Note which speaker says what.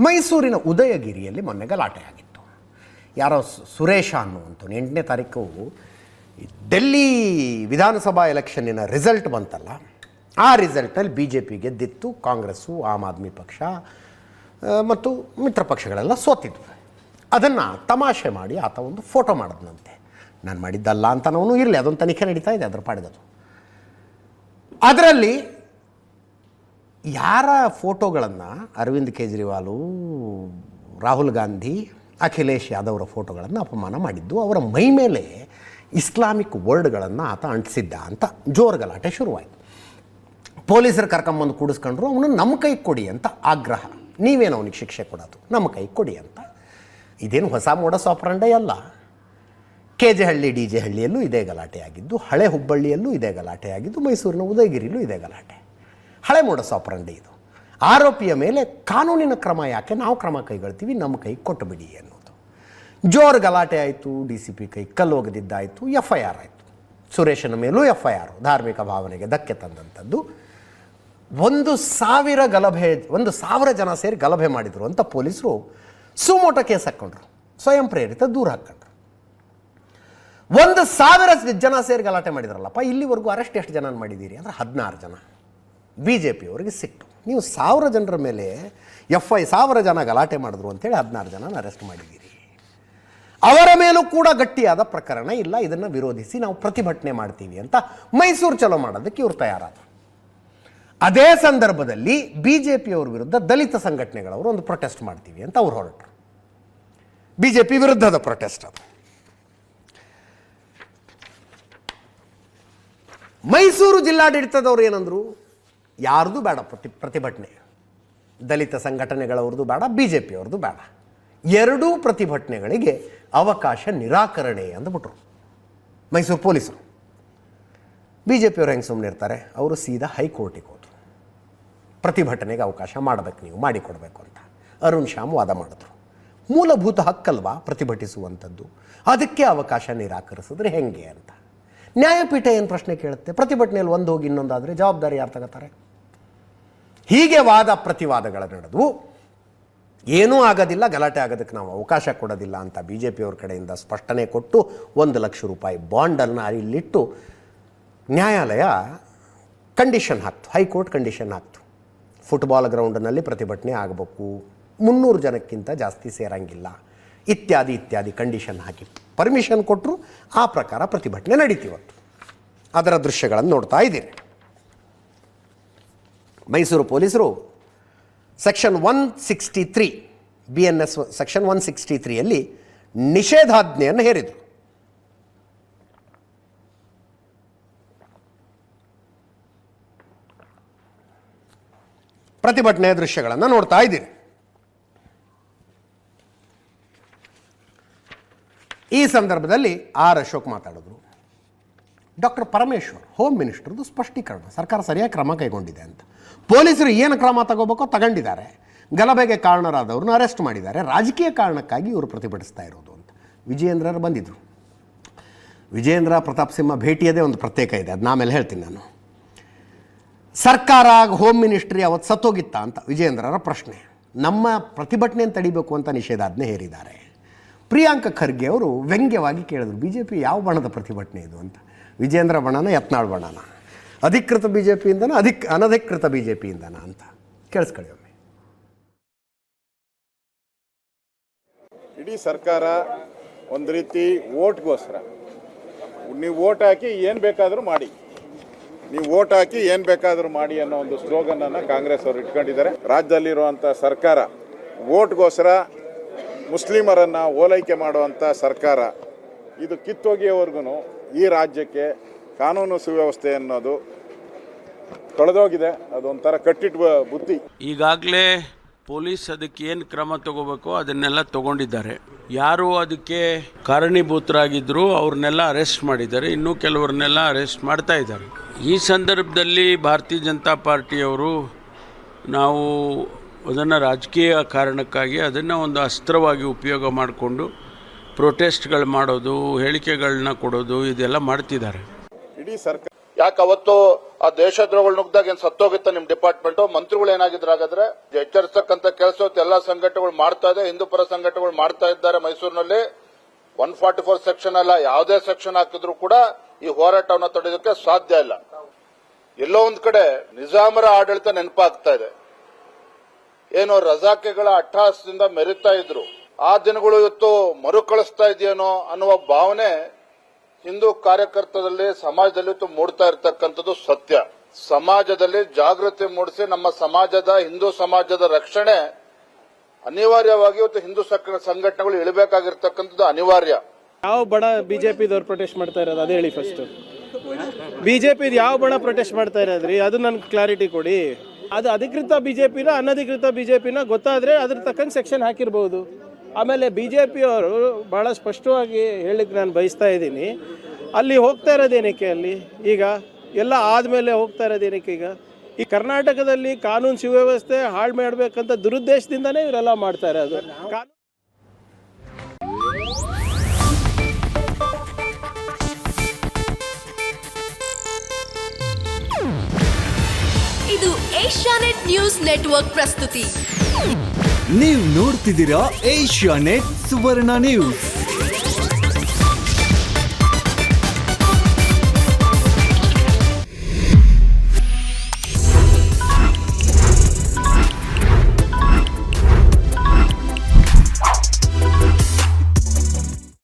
Speaker 1: ಮೈಸೂರಿನ ಉದಯಗಿರಿಯಲ್ಲಿ ಮೊನ್ನೆ ಗಲಾಟೆ ಆಗಿತ್ತು. ಯಾರೋ ಸುರೇಶ ಅನ್ನುವಂಥವ್ನು 8ನೇ ತಾರೀಕು ಡೆಲ್ಲಿ ವಿಧಾನಸಭಾ ಎಲೆಕ್ಷನ್ನಿನ ರಿಸಲ್ಟ್ ಬಂತಲ್ಲ, ಆ ರಿಸಲ್ಟಲ್ಲಿ BJP ಗೆದ್ದಿತ್ತು, ಕಾಂಗ್ರೆಸ್ಸು, ಆಮ್ ಆದ್ಮಿ ಪಕ್ಷ ಮತ್ತು ಮಿತ್ರ ಪಕ್ಷಗಳೆಲ್ಲ ಸೋತಿದ್ವು. ಅದನ್ನು ತಮಾಷೆ ಮಾಡಿ ಆತ ಒಂದು ಫೋಟೋ ಮಾಡಿದ್ನಂತೆ. ನಾನು ಮಾಡಿದ್ದಲ್ಲ ಅಂತ ನಾವು ಇರಲಿ, ಅದೊಂದು ತನಿಖೆ ನಡೀತಾ ಇದೆ, ಅದರ ಪಾಡಿಗದು. ಅದರಲ್ಲಿ ಯಾರ ಫೋಟೋಗಳನ್ನು ಅರವಿಂದ್ ಕೇಜ್ರಿವಾಲು, ರಾಹುಲ್ ಗಾಂಧಿ, ಅಖಿಲೇಶ್ ಯಾದವ್ ಅವರ ಫೋಟೋಗಳನ್ನು ಅಪಮಾನ ಮಾಡಿದ್ದು, ಅವರ ಮೈ ಮೇಲೆ ಇಸ್ಲಾಮಿಕ್ ವರ್ಡ್ಗಳನ್ನು ಆತ ಅಂಟಿಸಿದ್ದ ಅಂತ ಜೋರು ಗಲಾಟೆ ಶುರುವಾಯಿತು. ಪೊಲೀಸರು ಕರ್ಕೊಂಬಂದು ಕೂಡಿಸ್ಕೊಂಡ್ರು. ಅವನು ನಮ್ಮ ಕೈಗೆ ಕೊಡಿ ಅಂತ ಆಗ್ರಹ. ನೀವೇನು ಅವನಿಗೆ ಶಿಕ್ಷೆ ಕೊಡೋದು, ನಮ್ಮ ಕೈಗೆ ಕೊಡಿ ಅಂತ. ಇದೇನು ಹೊಸ ಮೋಡಸ್ ಆಪರಂಡೇ ಅಲ್ಲ. KJ ಹಳ್ಳಿ DJ ಹಳ್ಳಿಯಲ್ಲೂ ಇದೇ ಗಲಾಟೆ ಆಗಿದ್ದು, ಹಳೆ ಹುಬ್ಬಳ್ಳಿಯಲ್ಲೂ ಇದೇ ಗಲಾಟೆ ಆಗಿದ್ದು, ಮೈಸೂರಿನ ಉದಯಗಿರಿಯಲ್ಲೂ ಇದೇ ಗಲಾಟೆ. ಹಳೆ ಮೋಡಸ್ ಆಪರಂಡೇ ಇದು. ಆರೋಪಿಯ ಮೇಲೆ ಕಾನೂನಿನ ಕ್ರಮ ಯಾಕೆ, ನಾವು ಕ್ರಮ ಕೈಗೊಳ್ತೀವಿ, ನಮ್ಮ ಕೈಗೆ ಕೊಟ್ಟು ಬಿಡಿ ಅನ್ನೋದು. ಜೋರು ಗಲಾಟೆ ಆಯಿತು. DCP ಕೈ ಕಲ್ಲು ಒಗೆದಿದ್ದಾಯಿತು. FIR ಆಯಿತು. ಸುರೇಶನ ಮೇಲೂ FIR, ಧಾರ್ಮಿಕ ಭಾವನೆಗೆ ಧಕ್ಕೆ ತಂದಂಥದ್ದು. 1,000 ಜನ ಸೇರಿ ಗಲಭೆ ಮಾಡಿದರು ಅಂತ ಪೊಲೀಸರು ಸುಮೋಟೋ ಕೇಸ್ ಹಾಕ್ಕೊಂಡ್ರು, ಸ್ವಯಂ ಪ್ರೇರಿತ ದೂರ ಹಾಕ್ಕೊಂಡ್ರು. 1,000 ಜನ ಸೇರಿ ಗಲಾಟೆ ಮಾಡಿದ್ರಲ್ಲಪ್ಪ, ಇಲ್ಲಿವರೆಗೂ ಅರೆಸ್ಟ್ ಎಷ್ಟು ಜನ ಮಾಡಿದ್ದೀರಿ ಅಂದರೆ 16 ಜನ. BJP ಅವರಿಗೆ ಸಿಟ್ಟು, ನೀವು 1000 ಜನರ ಮೇಲೆ 1000 ಜನ ಗಲಾಟೆ ಮಾಡಿದ್ರು ಅಂತೇಳಿ 16 ಜನನ ಅರೆಸ್ಟ್ ಮಾಡಿದ್ದೀರಿ. ಅವರ ಮೇಲೂ ಕೂಡ ಗಟ್ಟಿಯಾದ ಪ್ರಕರಣ ಇಲ್ಲ, ಇದನ್ನು ವಿರೋಧಿಸಿ ನಾವು ಪ್ರತಿಭಟನೆ ಮಾಡ್ತೀವಿ ಅಂತ ಮೈಸೂರು ಚಲೋ ಮಾಡೋದಕ್ಕೆ ಇವರು ತಯಾರಾದರು. ಅದೇ ಸಂದರ್ಭದಲ್ಲಿ BJP ಅವರ ವಿರುದ್ಧ ದಲಿತ ಸಂಘಟನೆಗಳವರು ಒಂದು ಪ್ರೊಟೆಸ್ಟ್ ಮಾಡ್ತೀವಿ ಅಂತ ಅವ್ರು ಹೊರಟರು. BJP ವಿರುದ್ಧದ ಪ್ರೊಟೆಸ್ಟ್ ಅದು. ಮೈಸೂರು ಜಿಲ್ಲಾಡಳಿತದವರು ಏನಂದ್ರು, ಯಾರ್ದು ಬೇಡ ಪ್ರತಿಭಟನೆ, ದಲಿತ ಸಂಘಟನೆಗಳವ್ರದ್ದು ಬೇಡ, BJP ಅವ್ರದ್ದು ಬೇಡ, ಎರಡೂ ಪ್ರತಿಭಟನೆಗಳಿಗೆ ಅವಕಾಶ ನಿರಾಕರಣೆ ಅಂದ್ಬಿಟ್ರು ಮೈಸೂರು ಪೊಲೀಸರು. BJP ಅವರು ಹೆಂಗೆ ಸುಮ್ಮನೆ ಇರ್ತಾರೆ, ಅವರು ಸೀದಾ ಹೈಕೋರ್ಟಿಗೆ ಹೋದರು. ಪ್ರತಿಭಟನೆಗೆ ಅವಕಾಶ ಮಾಡಬೇಕು, ನೀವು ಮಾಡಿಕೊಡ್ಬೇಕು ಅಂತ ಅರುಣ್ ಶ್ಯಾಮ್ ವಾದ ಮಾಡಿದ್ರು. ಮೂಲಭೂತ ಹಕ್ಕಲ್ವಾ ಪ್ರತಿಭಟಿಸುವಂಥದ್ದು, ಅದಕ್ಕೆ ಅವಕಾಶ ನಿರಾಕರಿಸಿದ್ರೆ ಹೆಂಗೆ ಅಂತ. ನ್ಯಾಯಪೀಠ ಏನು ಪ್ರಶ್ನೆ ಕೇಳುತ್ತೆ, ಪ್ರತಿಭಟನೆಯಲ್ಲಿ ಒಂದು ಹೋಗಿ ಇನ್ನೊಂದಾದರೆ ಜವಾಬ್ದಾರಿ ಯಾರು ತಗೋತಾರೆ? ಹೀಗೆ ವಾದ ಪ್ರತಿವಾದಗಳ ನಡೆದು ಏನೂ ಆಗೋದಿಲ್ಲ, ಗಲಾಟೆ ಆಗೋದಕ್ಕೆ ನಾವು ಅವಕಾಶ ಕೊಡೋದಿಲ್ಲ ಅಂತ BJP ಅವ್ರ ಕಡೆಯಿಂದ ಸ್ಪಷ್ಟನೆ ಕೊಟ್ಟು 1 ಲಕ್ಷ ರೂಪಾಯಿ ಬಾಂಡನ್ನು ಇಲ್ಲಿಟ್ಟು ನ್ಯಾಯಾಲಯ ಕಂಡೀಷನ್ ಹಾಕ್ತು, ಹೈಕೋರ್ಟ್ ಕಂಡೀಷನ್ ಹಾಕ್ತು. ಫುಟ್ಬಾಲ್ ಗ್ರೌಂಡ್ನಲ್ಲಿ ಪ್ರತಿಭಟನೆ ಆಗಬೇಕು, 300 ಜನಕ್ಕಿಂತ ಜಾಸ್ತಿ ಸೇರಂಗಿಲ್ಲ, ಇತ್ಯಾದಿ ಇತ್ಯಾದಿ ಕಂಡೀಷನ್ ಹಾಕಿ ಪರ್ಮಿಷನ್ ಕೊಟ್ಟರು. ಆ ಪ್ರಕಾರ ಪ್ರತಿಭಟನೆ ನಡೀತಿವತ್ತು. ಅದರ ದೃಶ್ಯಗಳನ್ನು ನೋಡ್ತಾ ಇದ್ದೀರಿ. ಮೈಸೂರು ಪೊಲೀಸರು ಸೆಕ್ಷನ್ 163 BNS ಸೆಕ್ಷನ್ 163ಯಲ್ಲಿ ನಿಷೇಧಾಜ್ಞೆಯನ್ನು ಹೇರಿದರು. ಪ್ರತಿಭಟನೆಯ ದೃಶ್ಯಗಳನ್ನು ನೋಡ್ತಾ ಇದ್ದೀರಿ. ಈ ಸಂದರ್ಭದಲ್ಲಿ ಅಶೋಕ್ ಮಾತಾಡಿದ್ರು. ಡಾಕ್ಟರ್ ಪರಮೇಶ್ವರ್ ಹೋಮ್ ಮಿನಿಸ್ಟರ್ದು ಸ್ಪಷ್ಟೀಕರಣ, ಸರ್ಕಾರ ಸರಿಯಾಗಿ ಕ್ರಮ ಕೈಗೊಂಡಿದೆ ಅಂತ. ಪೊಲೀಸರು ಏನು ಕ್ರಮ ತಗೋಬೇಕೋ ತಗೊಂಡಿದ್ದಾರೆ, ಗಲಭೆಗೆ ಕಾರಣರಾದವ್ರನ್ನ ಅರೆಸ್ಟ್ ಮಾಡಿದ್ದಾರೆ, ರಾಜಕೀಯ ಕಾರಣಕ್ಕಾಗಿ ಇವರು ಪ್ರತಿಭಟಿಸ್ತಾ ಇರೋದು ಅಂತ. ವಿಜಯೇಂದ್ರರು ಬಂದಿದ್ದರು. ವಿಜಯೇಂದ್ರ ಪ್ರತಾಪ್ ಸಿಂಹ ಭೇಟಿಯದೇ ಒಂದು ಪ್ರತ್ಯೇಕ ಇದೆ, ಅದು ಆಮೇಲೆ ಹೇಳ್ತೀನಿ ನಾನು. ಸರ್ಕಾರ ಹೋಮ್ ಮಿನಿಸ್ಟ್ರಿ ಅವತ್ತು ಸತ್ತೋಗಿತ್ತ ಅಂತ ವಿಜಯೇಂದ್ರರ ಪ್ರಶ್ನೆ. ನಮ್ಮ ಪ್ರತಿಭಟನೆಯನ್ನು ತಡಿಬೇಕು ಅಂತ ನಿಷೇಧಾಜ್ಞೆ ಹೇರಿದ್ದಾರೆ. ಪ್ರಿಯಾಂಕ ಖರ್ಗೆ ಅವರು ವ್ಯಂಗ್ಯವಾಗಿ ಕೇಳಿದ್ರು, BJP ಯಾವ ಬಣದ ಪ್ರತಿಭಟನೆ ಇದು ಅಂತ. ವಿಜೇಂದ್ರ ಬಣನ, ಯತ್ನಾಳ್ ಬಣನ, ಅಧಿಕೃತ BJPಯಿಂದನ, ಅನಧಿಕೃತ BJPಯಿಂದನ ಅಂತ ಕೇಳಿಸ್ಕೊಳ್ಳಿ ಒಮ್ಮೆ.
Speaker 2: ಇಡೀ ಸರ್ಕಾರ ಒಂದು ರೀತಿ ಓಟ್ಗೋಸ್ಕರ, ನೀವು ಓಟ್ ಹಾಕಿ ಏನು ಬೇಕಾದರೂ ಮಾಡಿ, ನೀವು ಓಟ್ ಹಾಕಿ ಏನು ಬೇಕಾದರೂ ಮಾಡಿ ಅನ್ನೋ ಒಂದು ಸ್ಲೋಗನನ್ನು ಕಾಂಗ್ರೆಸ್ ಅವರು ಇಟ್ಕೊಂಡಿದ್ದಾರೆ. ರಾಜ್ಯದಲ್ಲಿರುವಂಥ ಸರ್ಕಾರ ಓಟ್ಗೋಸ್ಕರ ಮುಸ್ಲಿಮರನ್ನು ಓಲೈಕೆ ಮಾಡುವಂಥ ಸರ್ಕಾರ. ಇದು ಕಿತ್ತೋಗಿಯವರೆಗೂ ಈ ರಾಜ್ಯಕ್ಕೆ ಕಾನೂನು ಸುವ್ಯವಸ್ಥೆ ಅನ್ನೋದು ಕಳೆದೋಗಿದೆ. ಅದೊಂಥರ ಕಟ್ಟಿಟ್ಟ ಬುದ್ಧಿ.
Speaker 3: ಈಗಾಗಲೇ ಪೊಲೀಸ್ ಅದಕ್ಕೆ ಏನು ಕ್ರಮ ತಗೋಬೇಕೋ ಅದನ್ನೆಲ್ಲ ತಗೊಂಡಿದ್ದಾರೆ. ಯಾರು ಅದಕ್ಕೆ ಕಾರಣೀಭೂತರಾಗಿದ್ದರು ಅವ್ರನ್ನೆಲ್ಲ ಅರೆಸ್ಟ್ ಮಾಡಿದ್ದಾರೆ, ಇನ್ನೂ ಕೆಲವ್ರನ್ನೆಲ್ಲ ಅರೆಸ್ಟ್ ಮಾಡ್ತಾ ಇದ್ದಾರೆ. ಈ ಸಂದರ್ಭದಲ್ಲಿ ಭಾರತೀಯ ಜನತಾ ಪಾರ್ಟಿಯವರು ನಾವು ಅದನ್ನು ರಾಜಕೀಯ ಕಾರಣಕ್ಕಾಗಿ ಅದನ್ನು ಒಂದು ಅಸ್ತ್ರವಾಗಿ ಉಪಯೋಗ ಮಾಡಿಕೊಂಡು ಪ್ರೊಟೆಸ್ಟ್ಗಳು ಮಾಡೋದು, ಹೇಳಿಕೆಗಳನ್ನ ಕೊಡೋದು, ಇದೆಲ್ಲ ಮಾಡ್ತಿದ್ದಾರೆ.
Speaker 2: ಇಡೀ ಸರ್ಕಾರ
Speaker 4: ಯಾಕೆ ಅವತ್ತು ಆ ದೇಶದ್ರೋಹಗಳು ನುಗ್ದಾಗ ಏನ್ ಸತ್ತೋಗಿತ್ತ ನಿಮ್ ಡಿಪಾರ್ಟ್ಮೆಂಟ್ ಮಂತ್ರಿಗಳು ಏನಾಗಿದ್ರು ಹಾಗಾದ್ರೆ ಎಚ್ಚರಿಸತಕ್ಕಂತ ಕೆಲಸ ಎಲ್ಲಾ ಸಂಘಟನೆಗಳು ಮಾಡ್ತಾ ಇದೆ, ಹಿಂದೂ ಪರ ಸಂಘಟನೆಗಳು ಮಾಡ್ತಾ ಇದ್ದಾರೆ. ಮೈಸೂರಿನಲ್ಲಿ 144 ಸೆಕ್ಷನ್ ಅಲ್ಲ, ಯಾವುದೇ ಸೆಕ್ಷನ್ ಹಾಕಿದ್ರು ಕೂಡ ಈ ಹೋರಾಟವನ್ನು ತಡೆಯೋದಕ್ಕೆ ಸಾಧ್ಯ ಇಲ್ಲ. ಎಲ್ಲೋ ಒಂದ್ ಕಡೆ ನಿಜಾಮರ ಆಡಳಿತ ನೆನಪಾಗ್ತಾ ಇದೆ. ಏನೋ ರಜಾಕೆಗಳ ಅಟ್ಟಹಾಸದಿಂದ ಮೆರೀತಾ ಇದ್ರು, ಆ ದಿನಗಳು ಇವತ್ತು ಮರುಕಳಿಸ್ತಾ ಇದೆಯೇನೋ ಅನ್ನುವ ಭಾವನೆ ಹಿಂದೂ ಕಾರ್ಯಕರ್ತರಲ್ಲಿ, ಸಮಾಜದಲ್ಲಿ ಮೂಡ್ತಾ ಇರತಕ್ಕಂಥದ್ದು ಸತ್ಯ. ಸಮಾಜದಲ್ಲಿ ಜಾಗೃತಿ ಮೂಡಿಸಿ ನಮ್ಮ ಸಮಾಜದ, ಹಿಂದೂ ಸಮಾಜದ ರಕ್ಷಣೆ ಅನಿವಾರ್ಯವಾಗಿ ಇವತ್ತು ಹಿಂದೂ ಸಂಘಟನೆಗಳು ಇಳಬೇಕಾಗಿರ್ತಕ್ಕಂಥದ್ದು ಅನಿವಾರ್ಯ.
Speaker 5: ಯಾವ ಬಣ ಬಿಜೆಪಿದವ್ರು ಪ್ರೊಟೆಸ್ಟ್ ಮಾಡ್ತಾ ಇರೋದು ಅದೇ ಹೇಳಿ ಫಸ್ಟ್. ಬಿಜೆಪಿ ಯಾವ ಬಣ ಪ್ರೊಟೆಸ್ಟ್ ಮಾಡ್ತಾ ಇರೋದ್ರಿ ಅದು ನನ್ಗೆ ಕ್ಲಾರಿಟಿ ಕೊಡಿ. ಅದು ಅಧಿಕೃತ ಬಿಜೆಪಿನ ಅನಧಿಕೃತ ಬಿಜೆಪಿನ ಗೊತ್ತಾದ್ರೆ ಅದ್ರ ತಕ್ಕಂಗೆ ಸೆಕ್ಷನ್ ಹಾಕಿರ್ಬೋದು. ಆಮೇಲೆ ಬಿಜೆಪಿಯವರು ಬಹಳ ಸ್ಪಷ್ಟವಾಗಿ ಹೇಳಿಕ್ಕೆ ನಾನು ಬಯಸ್ತಾ ಇದ್ದೀನಿ, ಅಲ್ಲಿ ಹೋಗ್ತಾ ಇರೋದೇನಕ್ಕೆ, ಅಲ್ಲಿ ಈಗ ಎಲ್ಲ ಆದಮೇಲೆ ಹೋಗ್ತಾ ಇರೋದೇನಕ್ಕೆ? ಈಗ ಈ ಕರ್ನಾಟಕದಲ್ಲಿ ಕಾನೂನು ಸುವ್ಯವಸ್ಥೆ ಹಾಳು ಮಾಡಬೇಕಂತ ದುರುದ್ದೇಶದಿಂದನೇ ಇವರೆಲ್ಲ ಮಾಡ್ತಾ ಇರೋದು.
Speaker 6: ಇದು ಏಷ್ಯಾನೆಟ್ ನ್ಯೂಸ್ ನೆಟ್ವರ್ಕ್ ಪ್ರಸ್ತುತಿ.
Speaker 7: ನೀವು ನೋಡ್ತಿದ್ದೀರಾ ಏಷ್ಯಾನೆಟ್ ಸುವರ್ಣ ನ್ಯೂಸ್.